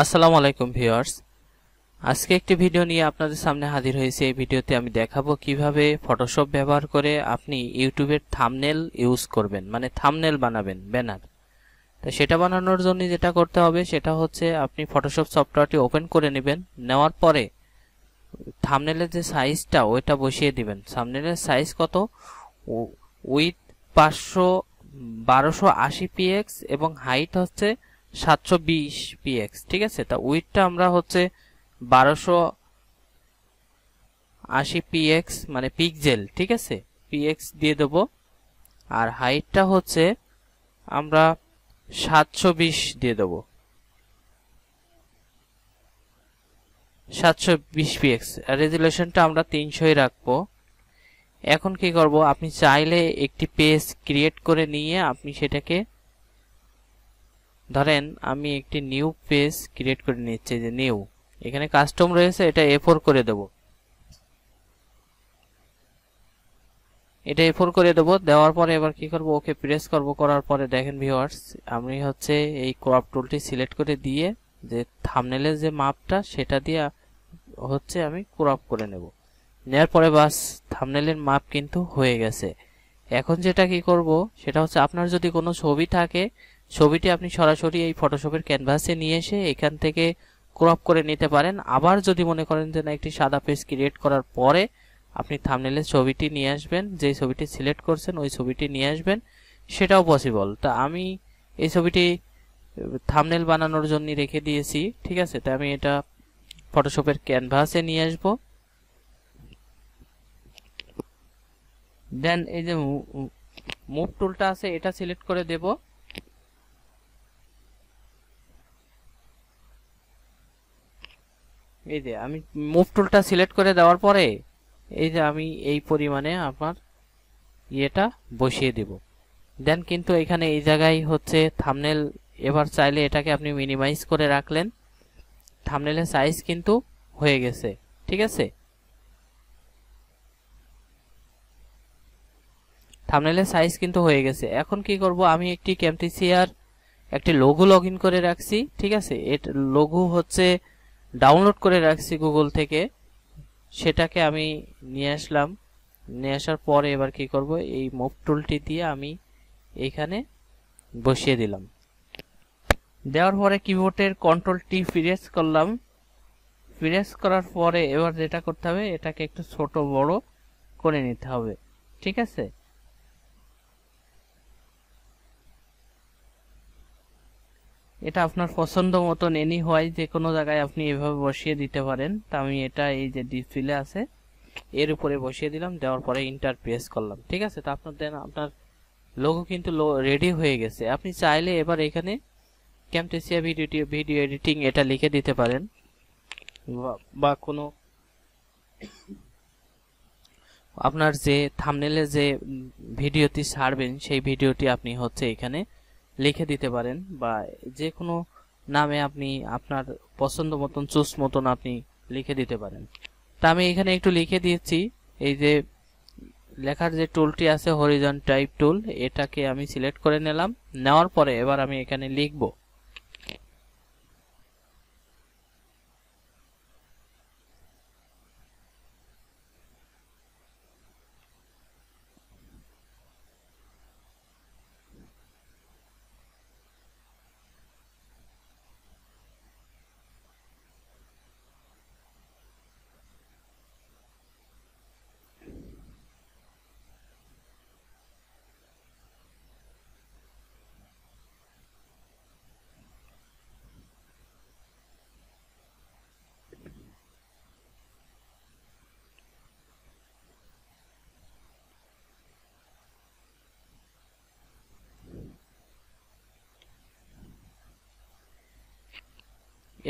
আসসালামু আলাইকুম ভিউয়ার্স, আজকে একটি ভিডিও নিয়ে আপনাদের সামনে হাজির হয়েছে। এই ভিডিওতে আমি দেখাবো কিভাবে ফটোশপ ব্যবহার করে আপনি ইউটিউবের থাম্বনেল ইউজ করবেন, মানে থাম্বনেল বানাবেন, ব্যানার। তো সেটা বানানোর জন্য যেটা করতে হবে সেটা হচ্ছে আপনি ফটোশপ সফটওয়্যারটি ওপেন করে নেবেন। নেওয়ার পরে থাম্বনেলের যে সাইজটা ওইটা বসিয়ে দিবেন। থাম্বনেলের সাইজ কত? উইথ 1280 পিএক্স এবং হাইট হচ্ছে 720 পিএক্স। ঠিক আছে, তা উইথটা আমরা হচ্ছে 1280 পিএক্স মানে পিক্সেল, ঠিক আছে, পিএক্স দিয়ে দেবো। আর হাইটটা হচ্ছে আমরা 720 দিয়ে দেবো, 720 পিএক্স। রেজুলেশনটা আমরা 300 রাখবো। এখন কি করব, আপনি চাইলে একটি পেজ ক্রিয়েট করে নিয়ে আপনি সেটাকে, ধরেন আমি একটি নিউ পেজ ক্রিয়েট করে নিচ্ছি, যে নিউ, এখানে কাস্টম রয়েছে, এটা A4 করে দেব। এটা A4 করে দেব। দেওয়ার পরে এবার কি করব, ওকে প্রেস করব। করার পরে দেখেন ভিউয়ার্স, আমি হচ্ছে এই ক্রপ টুলটি সিলেক্ট করে দিয়ে যে থাম্বনেলের যে মাপটা সেটা দিয়ে হচ্ছে আমি ক্রপ করে নেব। নেওয়ার পরে বাস, থাম্বনেলের মাপ কিন্তু হয়ে গেছে। এখন যেটা কি করব সেটা হচ্ছে, আপনার যদি কোনো ছবি থাকে, ছবিটি আপনি সরাসরি এই ফটোশপের ক্যানভাসে নিয়ে এসে এখান থেকে ক্রপ করে নিতে পারেন। আবার যদি মনে করেন যে না, একটি সাদা পেজ ক্রিয়েট করার পরে আপনি থাম্বনেলের ছবিটি নিয়ে আসবেন, যে ছবিটি সিলেক্ট করছেন ওই ছবিটি নিয়ে আসবেন, সেটাও পসিবল। তা আমি এই ছবিটি থাম্বনেল বানানোর জন্য রেখে দিয়েছি। ঠিক আছে, তা আমি এটা ফটোশপের ক্যানভাসে নিয়ে আসবো। দেন এই যে মুভ টুলটা আছে এটা সিলেক্ট করে দেব। এই যে আমি মুভ টুলটা সিলেক্ট করে দেওয়ার পরে এই যে আমি এই পরিমাণে আপনার ইয়েটা বসিয়ে দেব। দেন কিন্তু এখানে এই জায়গায় হচ্ছে থাম্বনেল, এবার চাইলে এটাকে আপনি মিনিমাইজ করে রাখলেন, থাম্বনেলের সাইজ কিন্তু হয়ে গেছে। ঠিক আছে, থাম্বনেলের সাইজ কিন্তু হয়ে গেছে। এখন কি করব, আমি একটি ক্যামটেসিয়ার একটি লোগো লগ ইন করে রাখছি। ঠিক আছে, এটা লোগো হচ্ছে ডাউনলোড করে রাখছি গুগল থেকে, সেটাকে আমি নিয়ে আসলাম। নিয়ে আসার পরে এবার কি করব, এই মুভ টুলটি দিয়ে আমি এইখানে বসিয়ে দিলাম। দেওয়ার পরে কিবোর্ডের কন্ট্রোল টি প্রেস করলাম। প্রেস করার পরে এবার যেটা করতে হবে, এটাকে একটু ছোট বড় করে নিতে হবে। ঠিক আছে, এটা আপনার পছন্দ মতন এনি হয় যে কোনো জায়গায় আপনি এভাবে বসিয়ে দিতে পারেন। তা আমি এটা এই যে ডিসপ্লে আছে এর উপরে বসিয়ে দিলাম। দেওয়ার পরে ইন্টার প্রেস করলাম। ঠিক আছে, তো আপনার দেন আপনার লোগো কিন্তু রেডি হয়ে গেছে। আপনি চাইলে এবার এখানে ক্যামটেসিয়া ভিডিও এডিটিং এটা লিখে দিতে পারেন, বা কোনো আপনার যে থাম্বনেলে যে ভিডিওটি ছাড়বেন সেই ভিডিওটি আপনি হচ্ছে এখানে লিখে দিতে পারেন, বা যে কোনো নামে আপনি আপনার পছন্দ মতন চুজ মতন আপনি লিখে দিতে পারেন। তা আমি এখানে একটু লিখে দিয়েছি। এই যে লেখার যে টুলটি আছে হরিজন টাইপ টুল, এটাকে আমি সিলেক্ট করে নিলাম। নেওয়ার পরে এবার আমি এখানে লিখব।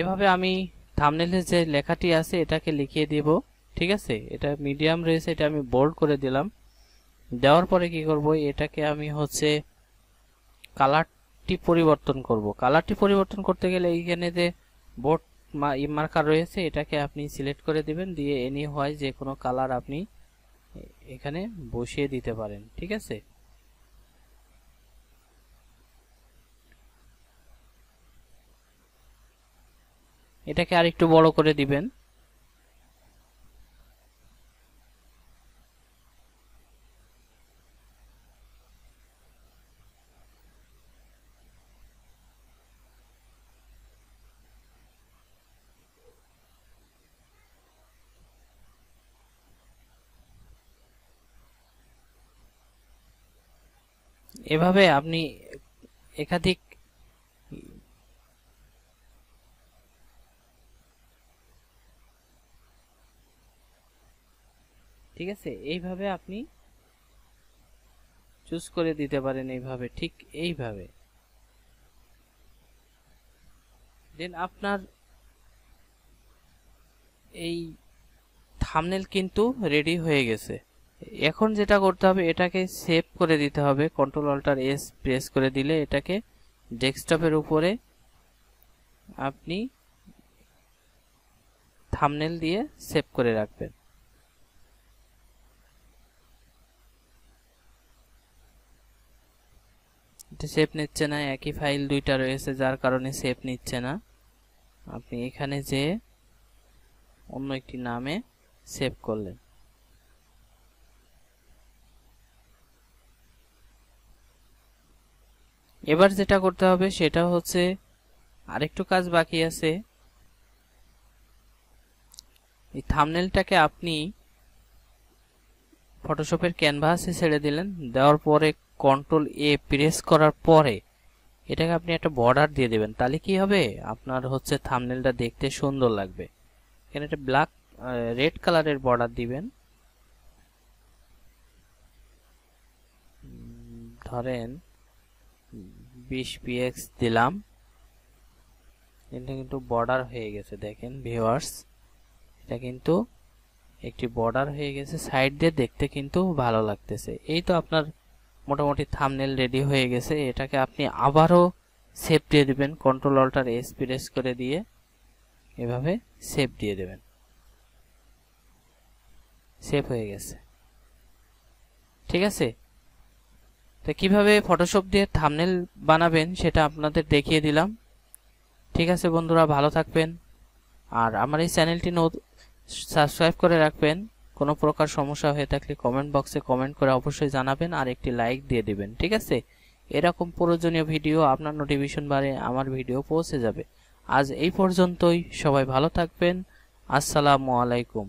এভাবে আমি থাম্বনেলের যে লেখাটি আছে এটাকে লিখিয়ে দেব। ঠিক আছে, এটা মিডিয়াম রয়েছে, এটা আমি বোল্ড করে দিলাম। দেওয়ার পরে কি করব, এটাকে আমি হচ্ছে কালারটি পরিবর্তন করব। কালারটি পরিবর্তন করতে গেলে এইখানে যে বোর্ড মার্কার রয়েছে এটাকে আপনি সিলেক্ট করে দিবেন, দিয়ে এনি হয় যে কোনো কালার আপনি এখানে বসিয়ে দিতে পারেন। ঠিক আছে, এটাকে আরেকটু বড় করে দিবেন। এভাবে আপনি একাধিক ঠিক আছে, এইভাবে আপনি চুজ করে দিতে পারেন, এইভাবে, ঠিক এইভাবে। দেন আপনার এই থাম্বনেল কিন্তু রেডি হয়ে গেছে। এখন যেটা করতে হবে, এটাকে সেভ করে দিতে হবে। কন্ট্রোল অল্টার এস প্রেস করে দিলে এটাকে ডেস্কটপের উপরে আপনি থাম্বনেল দিয়ে সেভ করে রাখবেন। এটা সেভ নিচ্ছে না, একই ফাইল দুইটা রয়েছে যার কারণে সেভ নিচ্ছে না। আপনি এখানে যে অন্য একটি নামে সেভ করলেন। এবার যেটা করতে হবে সেটা হচ্ছে আরেকটু কাজ বাকি আছে। এই থাম্বনেলটাকে আপনি ফটোশপের ক্যানভাসে ছেড়ে দিলেন, দেওয়ার পরে কন্ট্রোল এ প্রেস করার পরে এটাকে আপনি একটা বর্ডার দিয়ে দেবেন। তাহলে কি হবে, আপনার হচ্ছে থাম্বনেলটা দেখতে সুন্দর লাগবে। এখানে একটা ব্ল্যাক রেড কালারের বর্ডার দিবেন। ধরেন 20 px দিলাম। এটা কিন্তু বর্ডার হয়ে গেছে, দেখেন ভিউয়ার্স, এটা কিন্তু একটি বর্ডার হয়ে গেছে, সাইড দিয়ে দেখতে কিন্তু ভালো লাগতেছে। এই তো আপনার মোটামুটি থাম্বনেল রেডি হয়ে গেছে। এটাকে আপনি আবারও সেভ দিয়ে দিবেন, কন্ট্রোল অল্টার এস প্রেস করে দিয়ে এভাবে সেভ দিয়ে দেবেন। সেভ হয়ে গেছে, ঠিক আছে। তো কিভাবে ফটোশপ দিয়ে থাম্বনেল বানাবেন সেটা আপনাদের দেখিয়ে দিলাম। ঠিক আছে বন্ধুরা, ভালো থাকবেন। আর আমার এই চ্যানেলটি সাবস্ক্রাইব করে রাখবেন। কোনো প্রকার সমস্যা হয়ে থাকলে কমেন্ট বক্সে কমেন্ট করে অবশ্যই জানাবেন, আর একটি লাইক দিয়ে দিবেন, ঠিক আছে। এরকম প্রয়োজনীয় ভিডিও আপনার নোটিফিকেশন বারে আমার ভিডিও পৌঁছে যাবে। আজ এই পর্যন্তই, সবাই ভালো থাকবেন। আসসালামু আলাইকুম।